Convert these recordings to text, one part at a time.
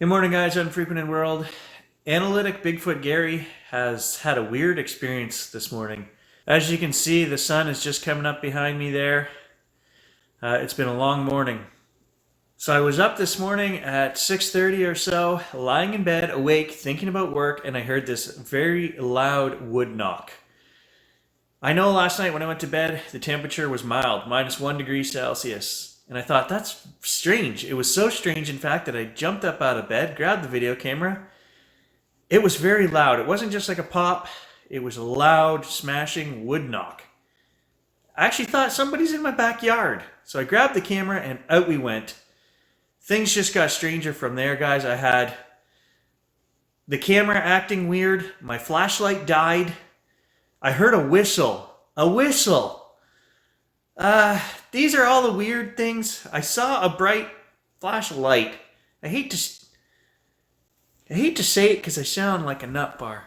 Good morning, guys. Unfrequented World. Analytic Bigfoot Gary has had a weird experience this morning. As you can see, the sun is just coming up behind me there. It's been a long morning. So I was up this morning at 6:30 or so, lying in bed, awake, thinking about work, and I heard this very loud wood knock. I know last night when I went to bed, the temperature was mild, -1 degree Celsius. And I thought, that's strange. It was so strange, in fact, that I jumped up out of bed, grabbed the video camera. It was very loud. It wasn't just like a pop, it was a loud, smashing wood knock. I actually thought somebody's in my backyard. So I grabbed the camera and out we went. Things just got stranger from there, guys. I had the camera acting weird, my flashlight died. I heard a whistle. A whistle! These are all the weird things. I saw a bright flashlight. I hate to say it because I sound like a nut bar.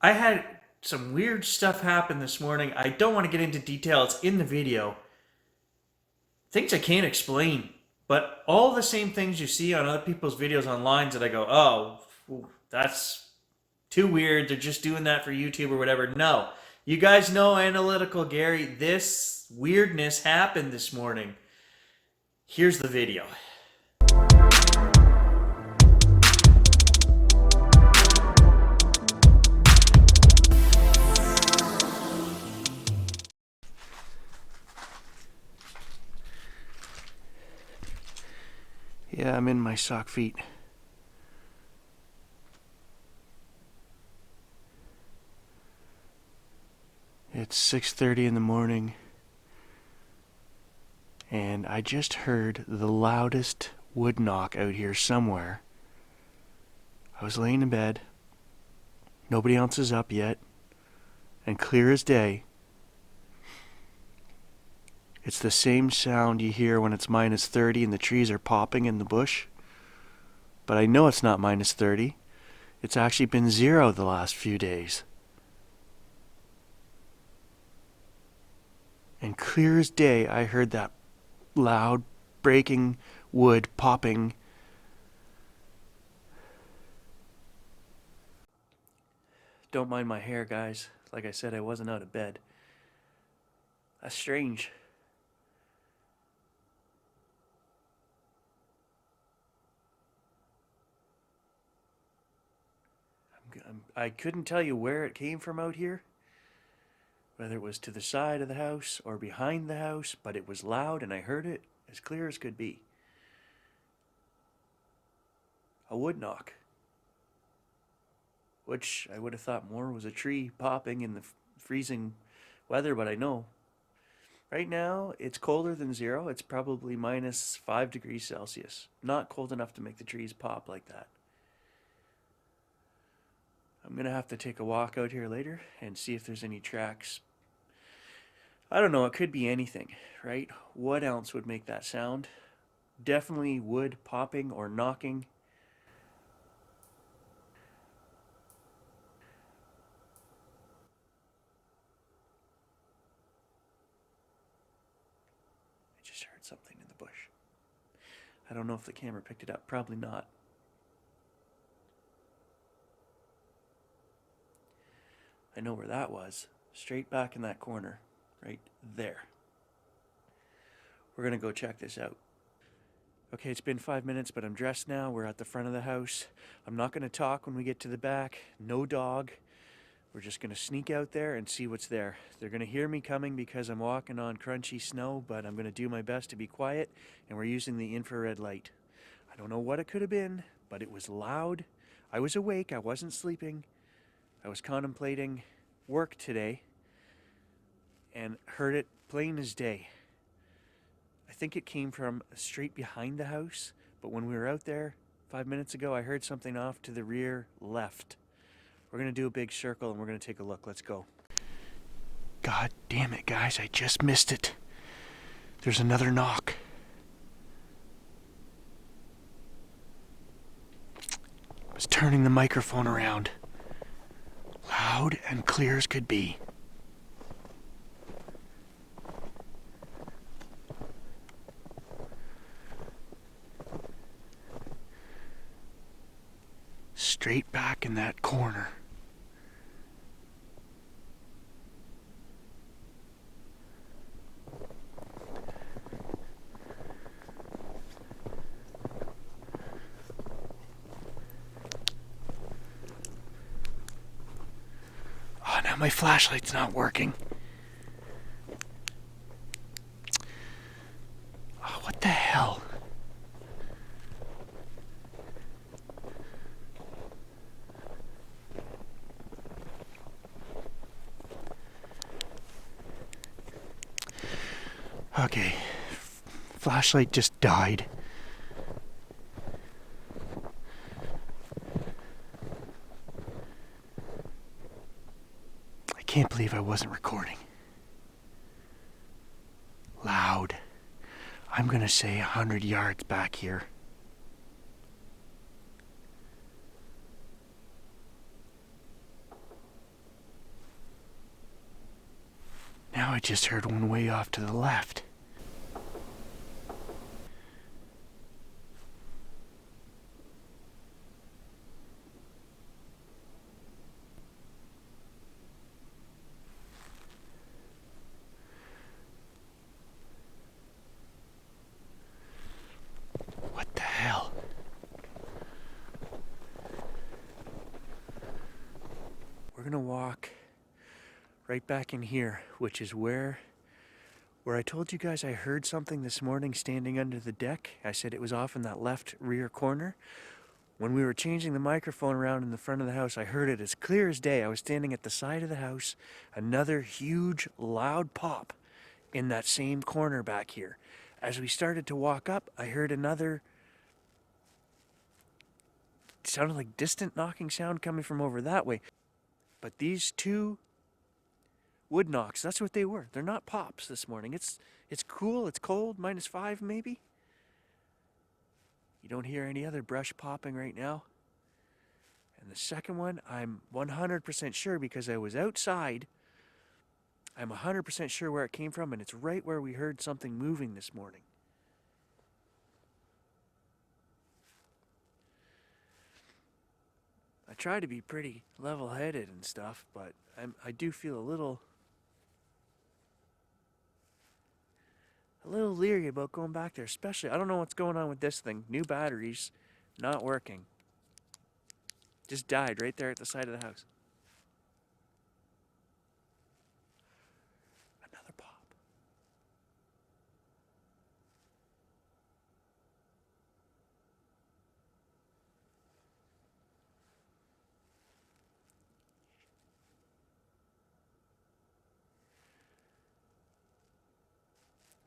I had some weird stuff happen this morning. I don't want to get into detail. It's in the video. Things I can't explain. But all the same things you see on other people's videos online that I go, oh, that's too weird. They're just doing that for YouTube or whatever. No. You guys know Analytical Gary. This weirdness happened this morning. Here's the video. Yeah, I'm in my sock feet. It's 6:30 in the morning, and I just heard the loudest wood knock out here somewhere. I was laying in bed. Nobody else is up yet, and clear as day, it's the same sound you hear when it's -30 and the trees are popping in the bush. But I know it's not -30. It's actually been 0 the last few days. And clear as day, I heard that loud, breaking wood popping. Don't mind my hair, guys. Like I said, I wasn't out of bed. That's strange. I couldn't tell you where it came from out here, whether it was to the side of the house or behind the house, but it was loud and I heard it as clear as could be. A wood knock, which I would have thought more was a tree popping in the freezing weather, but I know. Right now, it's colder than 0. It's probably -5 degrees Celsius. Not cold enough to make the trees pop like that. I'm going to have to take a walk out here later and see if there's any tracks. I don't know, it could be anything, right? What else would make that sound? Definitely wood popping or knocking. I just heard something in the bush. I don't know if the camera picked it up. Probably not. I know where that was. Straight back in that corner. Right there. We're going to go check this out. Okay, it's been 5 minutes, but I'm dressed now. We're at the front of the house. I'm not going to talk when we get to the back. No dog. We're just going to sneak out there and see what's there. They're going to hear me coming because I'm walking on crunchy snow, but I'm going to do my best to be quiet, and we're using the infrared light. I don't know what it could have been, but it was loud. I was awake. I wasn't sleeping. I was contemplating work today and heard it plain as day. I think it came from straight behind the house, but when we were out there 5 minutes ago, I heard something off to the rear left. We're going to do a big circle and we're going to take a look. Let's go. God damn it, guys. I just missed it. There's another knock. I was turning the microphone around. Loud and clear as could be. straight back in that corner. Oh, now my flashlight's not working. Oh, what the hell? Okay, flashlight just died. I can't believe I wasn't recording. Loud. I'm gonna say 100 yards back here. Now I just heard one way off to the left. What the hell? We're gonna walk right back in here, which is where I told you guys I heard something this morning standing under the deck. I said it was off in that left rear corner. When we were changing the microphone around in the front of the house, I heard it as clear as day. I was standing at the side of the house, another huge, loud pop in that same corner back here. As we started to walk up, I heard another, sounded like distant knocking sound coming from over that way. But these two wood knocks, that's what they were. They're not pops this morning. It's cool, it's cold, -5 maybe. You don't hear any other brush popping right now. And the second one, I'm 100% sure because I was outside. I'm 100% sure where it came from, and it's right where we heard something moving this morning. I try to be pretty level-headed and stuff, but I do feel a little leery about going back there, especially, I don't know what's going on with this thing. New batteries, not working. Just died right there at the side of the house. Another pop.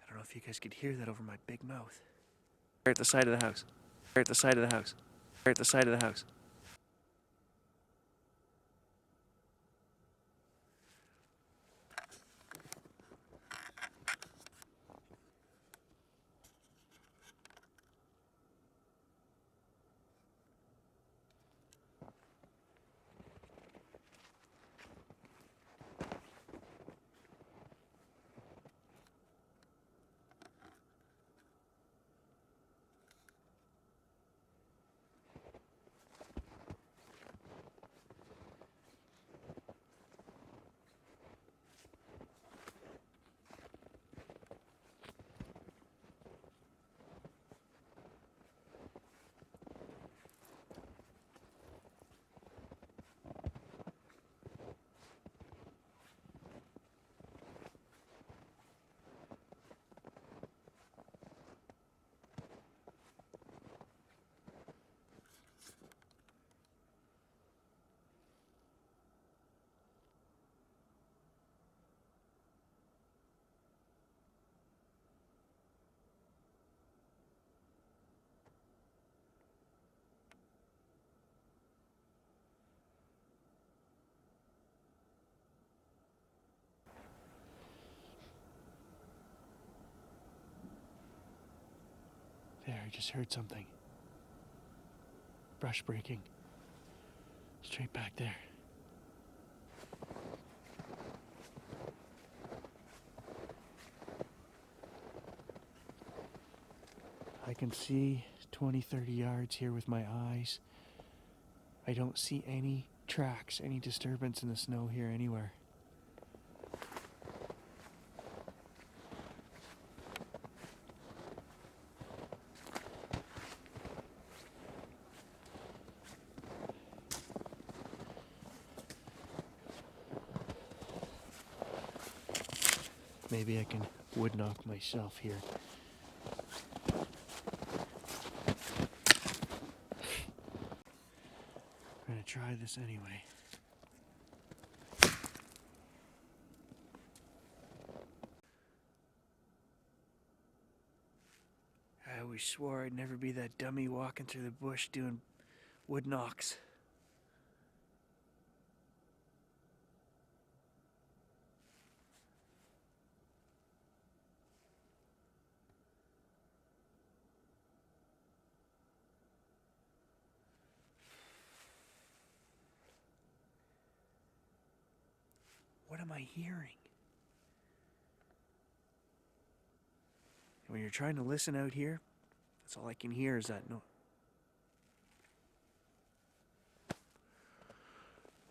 I don't know if you guys could hear that over my big mouth. Right at the side of the house. Right at the side of the house. Right at the side of the house. There, I just heard something. Brush breaking. Straight back there. I can see 20, 30 yards here with my eyes. I don't see any tracks, any disturbance in the snow here anywhere. Maybe I can wood knock myself here. I'm gonna try this anyway. I always swore I'd never be that dummy walking through the bush doing wood knocks. What am I hearing? When you're trying to listen out here, that's all I can hear is that noise.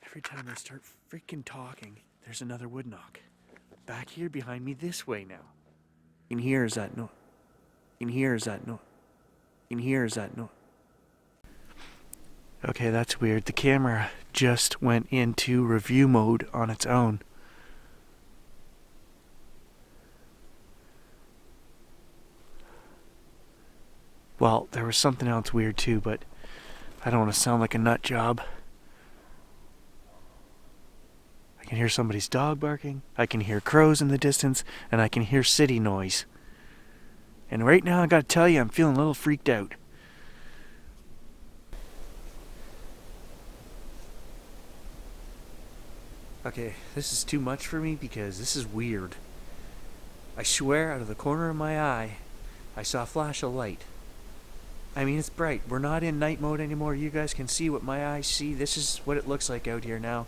Every time I start freaking talking, there's another wood knock. Back here behind me this way now. In here is that noise. In here is that noise. In here is that noise. Okay, that's weird. The camera just went into review mode on its own. Well, there was something else weird too, but I don't want to sound like a nut job. I can hear somebody's dog barking, I can hear crows in the distance, and I can hear city noise. And right now I gotta tell you, I'm feeling a little freaked out. Okay, this is too much for me because this is weird. I swear out of the corner of my eye, I saw a flash of light. I mean, it's bright. We're not in night mode anymore. You guys can see what my eyes see. This is what it looks like out here now.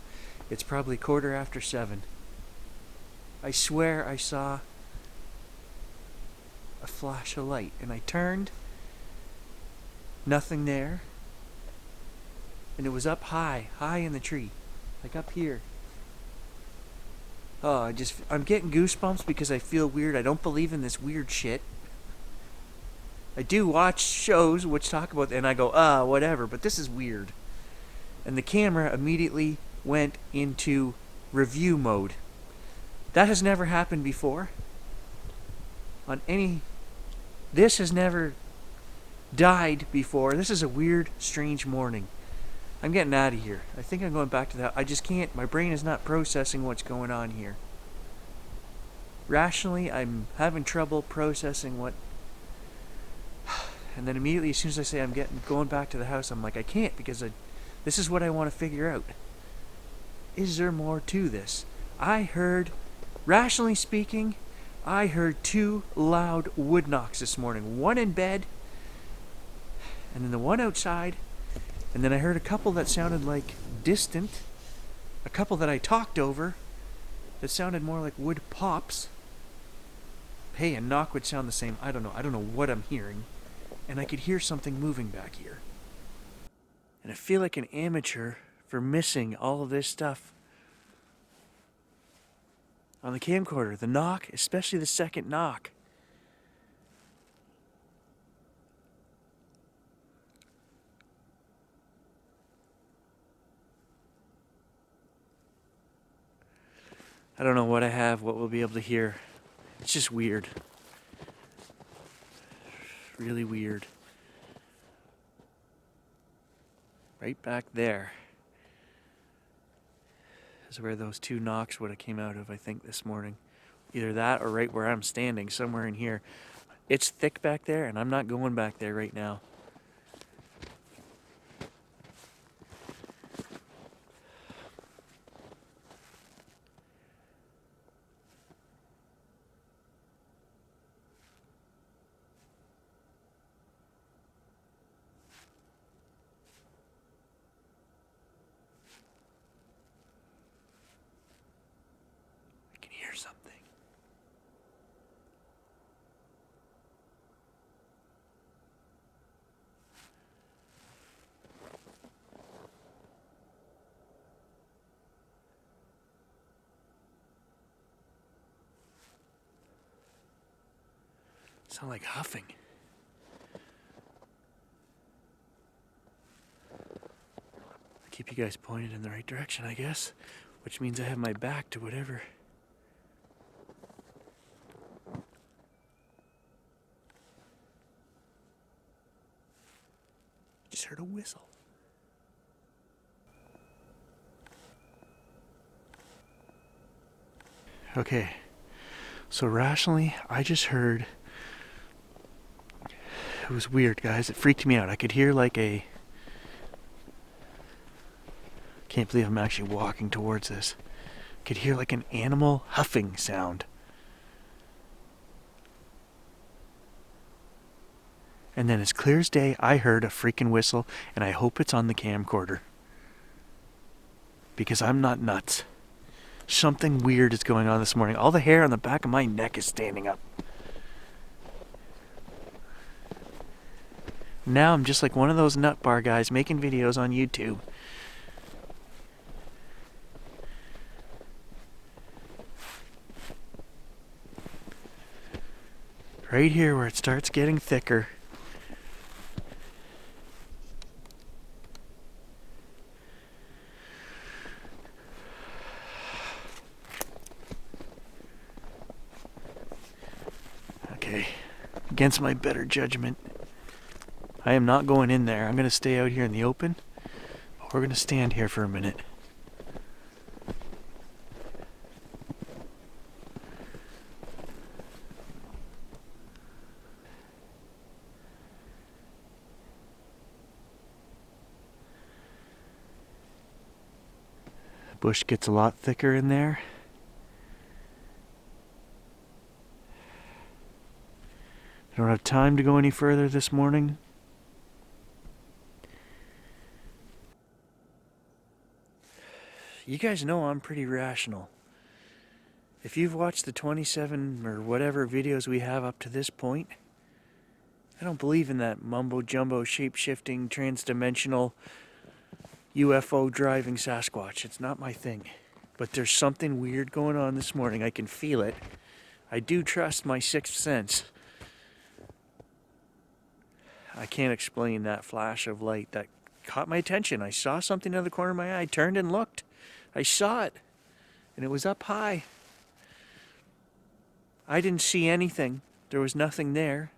It's probably 7:15. I swear I saw a flash of light. And I turned. Nothing there. And it was up high in the tree. Like up here. Oh, I'm getting goosebumps because I feel weird. I don't believe in this weird shit. I do watch shows which talk about, and I go, whatever, but this is weird. And the camera immediately went into review mode. That has never happened before. This has never died before. This is a weird, strange morning. I'm getting out of here. I think I'm going back to that. I just can't, my brain is not processing what's going on here. Rationally, I'm having trouble processing what. And then immediately, as soon as I say I'm going back to the house, I'm like, I can't because this is what I want to figure out. Is there more to this? Rationally speaking, I heard 2 loud wood knocks this morning. One in bed, and then the one outside, and then I heard a couple that sounded like distant, a couple that I talked over that sounded more like wood pops. Hey, a knock would sound the same. I don't know what I'm hearing. And I could hear something moving back here. And I feel like an amateur for missing all of this stuff. On the camcorder, the knock, especially the second knock. I don't know what I have, what we'll be able to hear. It's just weird. Really weird. Right back there is where those 2 knocks would have came out of, I think, this morning. Either that or right where I'm standing, somewhere in here. It's thick back there, and I'm not going back there right now. Hear something. Sound like huffing. Keep you guys pointed in the right direction, I guess, which means I have my back to whatever. Just heard a whistle. Okay, so rationally, I just heard. It was weird, guys. It freaked me out. I could hear like a. Can't believe I'm actually walking towards this. I could hear like an animal huffing sound. And then, as clear as day, I heard a freaking whistle, and I hope it's on the camcorder. Because I'm not nuts. Something weird is going on this morning. All the hair on the back of my neck is standing up. Now I'm just like one of those nut bar guys making videos on YouTube. Right here where it starts getting thicker. Okay, against my better judgment, I am not going in there. I'm going to stay out here in the open. But we're going to stand here for a minute. The bush gets a lot thicker in there. I don't have time to go any further this morning. You guys know I'm pretty rational. If you've watched the 27 or whatever videos we have up to this point, I don't believe in that mumbo-jumbo, shape-shifting, trans-dimensional UFO driving Sasquatch. It's not my thing. But there's something weird going on this morning. I can feel it. I do trust my sixth sense. I can't explain that flash of light that caught my attention. I saw something out of the corner of my eye. I turned and looked. I saw it. And it was up high. I didn't see anything. There was nothing there.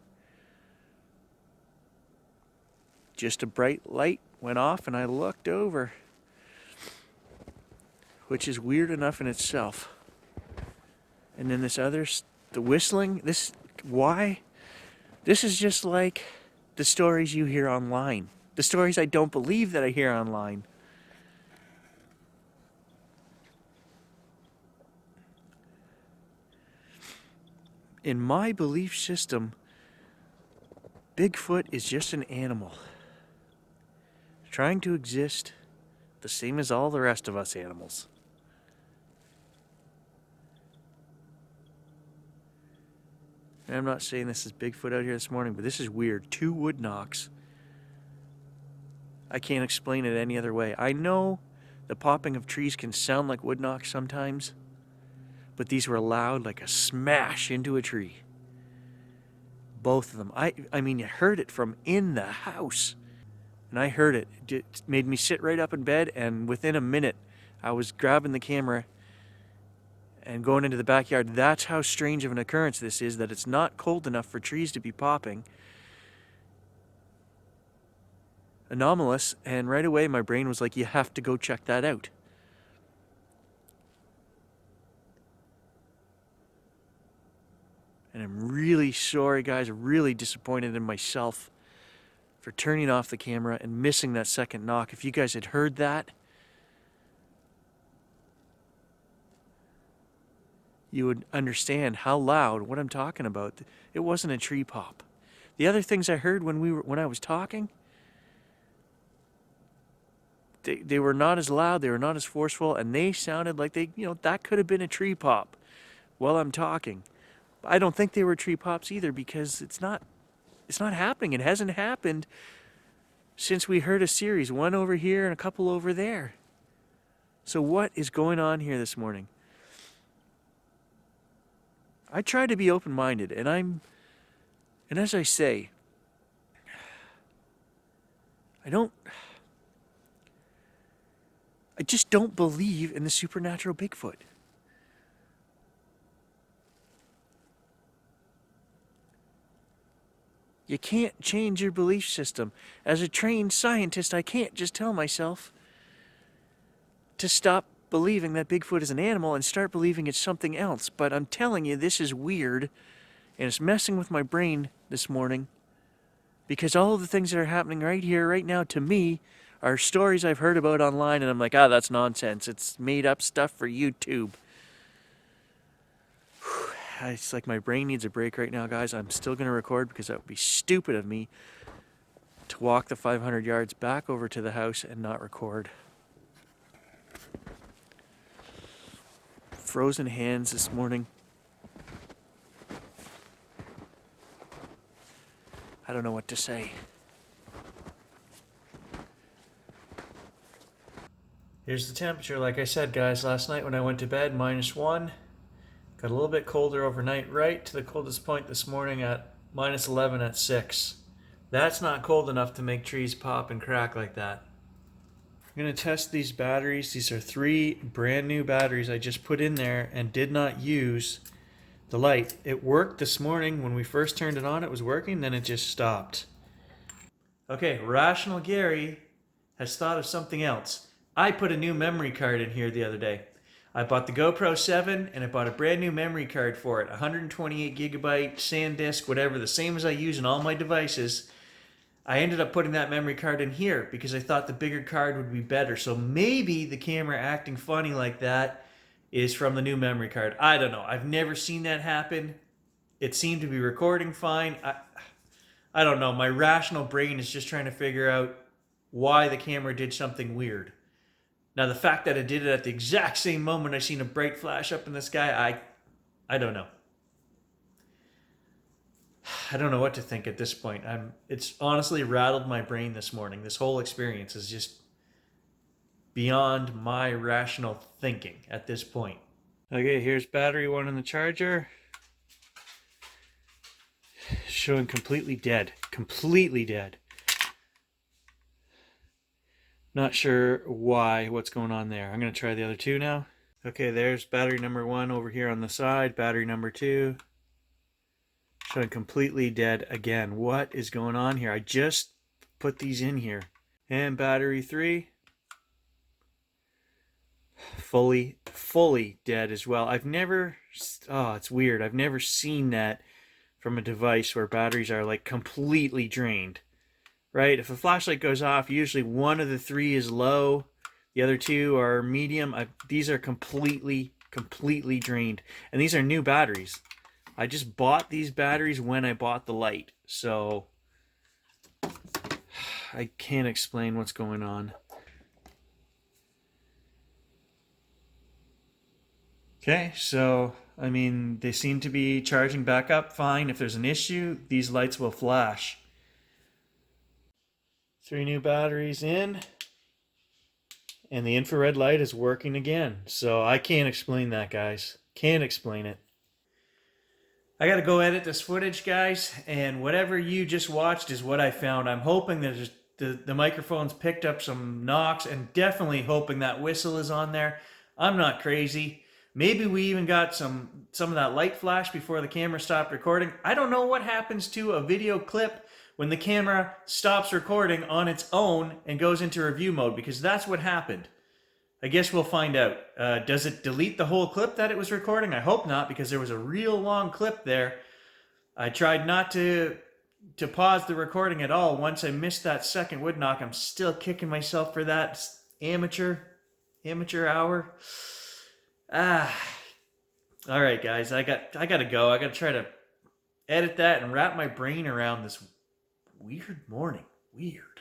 Just a bright light went off and I looked over. Which is weird enough in itself. And then this other, the whistling, why? This is just like the stories you hear online. The stories I don't believe that I hear online. In my belief system, Bigfoot is just an animal. Trying to exist the same as all the rest of us animals. And I'm not saying this is Bigfoot out here this morning, but this is weird. 2 wood knocks. I can't explain it any other way. I know the popping of trees can sound like wood knocks sometimes, but these were loud like a smash into a tree. Both of them. I mean, you heard it from in the house. And I heard it. It made me sit right up in bed, and within a minute, I was grabbing the camera and going into the backyard. That's how strange of an occurrence this is, that it's not cold enough for trees to be popping. Anomalous, and right away my brain was like, you have to go check that out. And I'm really sorry, guys, really disappointed in myself for turning off the camera and missing that second knock. If you guys had heard that, you would understand how loud, what I'm talking about. It wasn't a tree pop. The other things I heard when I was talking, they were not as loud, they were not as forceful, and they sounded like that could have been a tree pop while I'm talking. I don't think they were tree pops either, because it's not happening. It hasn't happened since we heard a series, one over here and a couple over there. So what is going on here this morning? I try to be open-minded, and And as I say, I just don't believe in the supernatural Bigfoot. You can't change your belief system. As a trained scientist, I can't just tell myself to stop believing that Bigfoot is an animal and start believing it's something else. But I'm telling you, this is weird, and it's messing with my brain this morning, because all of the things that are happening right here, right now, to me, are stories I've heard about online, and I'm like, that's nonsense. It's made up stuff for YouTube. It's like my brain needs a break right now, guys. I'm still going to record because that would be stupid of me to walk the 500 yards back over to the house and not record. Frozen hands this morning. I don't know what to say. Here's the temperature. Like I said, guys, last night when I went to bed, -1. Got a little bit colder overnight, right to the coldest point this morning at -11 at 6. That's not cold enough to make trees pop and crack like that. I'm going to test these batteries. These are 3 brand new batteries I just put in there and did not use the light. It worked this morning. When we first turned it on, it was working, then it just stopped. Okay, Rational Gary has thought of something else. I put a new memory card in here the other day. I bought the GoPro 7 and I bought a brand new memory card for it. 128 gigabyte SanDisk, whatever, the same as I use in all my devices. I ended up putting that memory card in here because I thought the bigger card would be better. So maybe the camera acting funny like that is from the new memory card. I don't know. I've never seen that happen. It seemed to be recording fine. I don't know. My rational brain is just trying to figure out why the camera did something weird. Now, the fact that it did it at the exact same moment I seen a bright flash up in the sky, I don't know. I don't know what to think at this point. It's honestly rattled my brain this morning. This whole experience is just beyond my rational thinking at this point. Okay, here's battery 1 in the charger. Showing completely dead. Completely dead. Not sure what's going on there. I'm going to try the other 2 now. Okay, there's battery number 1 over here on the side. Battery number 2. Showing completely dead again. What is going on here? I just put these in here. And battery 3. Fully dead as well. It's weird. I've never seen that from a device where batteries are like completely drained. Right? If a flashlight goes off, usually one of the 3 is low, the other 2 are medium. These are completely drained. And these are new batteries. I just bought these batteries when I bought the light. So I can't explain what's going on. Okay, so I mean, they seem to be charging back up fine. If there's an issue, these lights will flash. 3 new batteries in, and the infrared light is working again. So I can't explain that, guys. Can't explain it. I gotta go edit this footage, guys, and whatever you just watched is what I found. I'm hoping that the microphones picked up some knocks, and definitely hoping that whistle is on there. I'm not crazy. Maybe we even got some of that light flash before the camera stopped recording. I don't know what happens to a video clip when the camera stops recording on its own and goes into review mode, because that's what happened. I guess we'll find out. Does it delete the whole clip that it was recording? I hope not, because there was a real long clip there. I tried not to pause the recording at all. Once I missed that second wood knock, I'm still kicking myself for that. Amateur hour. All right, guys. I gotta go. I gotta try to edit that and wrap my brain around this weird morning. Weird.